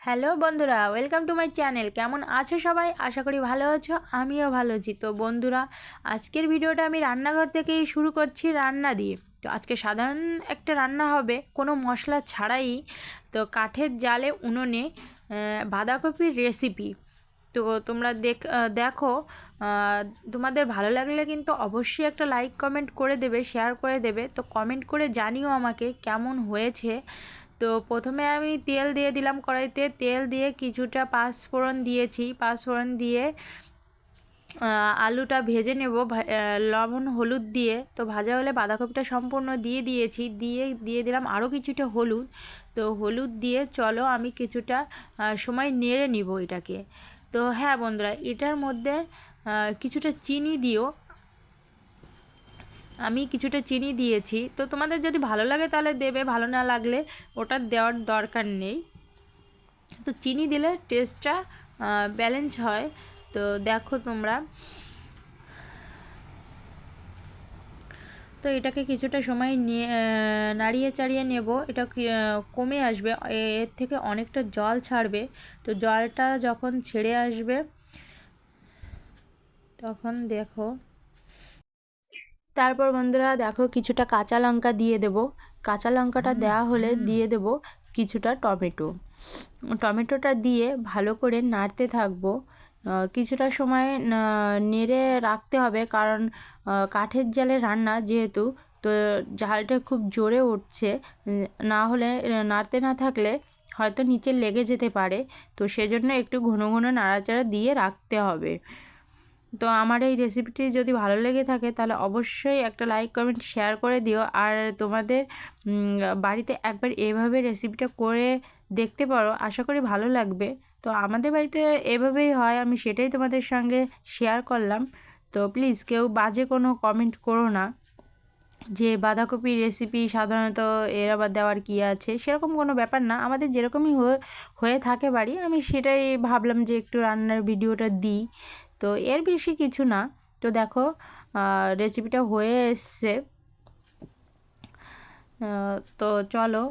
Hello বন্ধুরা, welcome to my channel. কেমন আছো সবাই? আশা করি ভালো আছো, আমিও ভালো আছি। তো বন্ধুরা, আজকের ভিডিওটা আমি রান্নাঘর থেকেই শুরু করছি, রান্না দিয়ে। তো আজকে সাধারণ একটা রান্না হবে, কোনো মশলা ছাড়াই। তো কাঠের জালে উনুনে বাঁধাকপির রেসিপি। তো তোমরা দেখো, তোমাদের ভালো লাগলে কিন্তু অবশ্যই একটা লাইক কমেন্ট করে দেবে, শেয়ার করে দেবে। তো কমেন্ট করে জানিও আমাকে কেমন হয়েছে। তো প্রথমে আমি তেল দিয়ে দিলাম কড়াইতে, তেল দিয়ে কিছুটা পাঁচফোড়ন দিয়েছি, পাঁচফোড়ন দিয়ে আলুটা ভেজে নেব লবণ হলুদ দিয়ে। তো ভাজা হলে বাঁধাকপিটা সম্পূর্ণ দিয়েছি, দিয়ে দিলাম আরও কিছুটা হলুদ। তো হলুদ দিয়ে চলো আমি কিছুটা সময় নেড়ে নিব এটাকে। তো হ্যাঁ বন্ধুরা, এটার মধ্যে কিছুটা চিনি দিও। আমি কিছুটা চিনি দিয়েছি। তো তোমাদের যদি ভালো লাগে তাহলে দেবে, ভালো না লাগলে ওটা দেওয়ার দরকার নেই। তো চিনি দিলে টেস্টটা ব্যালেন্স হয়। তো দেখো তোমরা, তো এটাকে কিছুটা সময় নিয়ে নাড়িয়ে চাড়িয়ে নেব। এটা কমে আসবে, এর থেকে অনেকটা জল ছাড়বে। তো জলটা যখন ছেড়ে আসবে তখন দেখো, তারপর বন্ধুরা দেখো কিছুটা কাঁচা লঙ্কা দিয়ে দেব। কাঁচা লঙ্কাটা দেওয়া হলে দিয়ে দেব কিছুটা টমেটো। টমেটোটা দিয়ে ভালো করে নাড়তে থাকবো। কিছুটা সময় নেড়ে রাখতে হবে, কারণ কাঠের জালে রান্না যেহেতু, তো ঝালটা খুব জোরে উঠছে। না হলে নাড়তে না থাকলে হয়তো নিচে লেগে যেতে পারে। তো সেজন্য একটু ঘন ঘন নাড়াচাড়া দিয়ে রাখতে হবে। তো আমার এই রেসিপিটি যদি ভালো লেগে থাকে তাহলে অবশ্যই একটা লাইক কমেন্ট শেয়ার করে দিও। আর তোমাদের বাড়িতে একবার এভাবে রেসিপিটা করে দেখতে পারো, আশা করি ভালো লাগবে। তো আমাদের বাড়িতে এভাবেই হয়, আমি সেটাই তোমাদের সঙ্গে শেয়ার করলাম। তো প্লিজ কেউ বাজে কোনো কমেন্ট করো না যে বাঁধাকপির রেসিপি সাধারণত এর আবার দেওয়ার কী আছে। সেরকম কোনো ব্যাপার না, আমাদের যেরকমই হয়ে থাকে বাড়ি, আমি সেটাই ভাবলাম যে একটু রান্নার ভিডিওটা দিই। তো এর বেশি কিছু না। তো দেখো রেসিপিটা হয়ে এসছে। তো চলো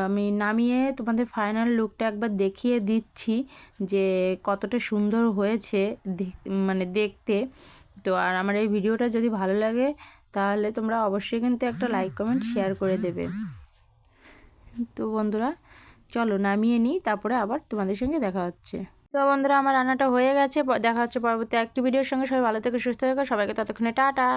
আমি নামিয়ে তোমাদের ফাইনাল লুকটা একবার দেখিয়ে দিচ্ছি যে কতটা সুন্দর হয়েছে মানে দেখতে। তো আর আমার এই ভিডিওটা যদি ভালো লাগে তাহলে তোমরা অবশ্যই কিন্তু একটা লাইক কমেন্ট শেয়ার করে দেবে। তো বন্ধুরা চলো নামিয়ে নিই, তারপরে আবার তোমাদের সঙ্গে দেখা হচ্ছে। তো বন্ধুরা, আমার রান্নাটা হয়ে গেছে, দেখা হচ্ছে পরবর্তী একটি ভিডিওর সঙ্গে। সবাই ভালো থেকো, সুস্থ থেকো, সবাইকে ততক্ষণে টাটা।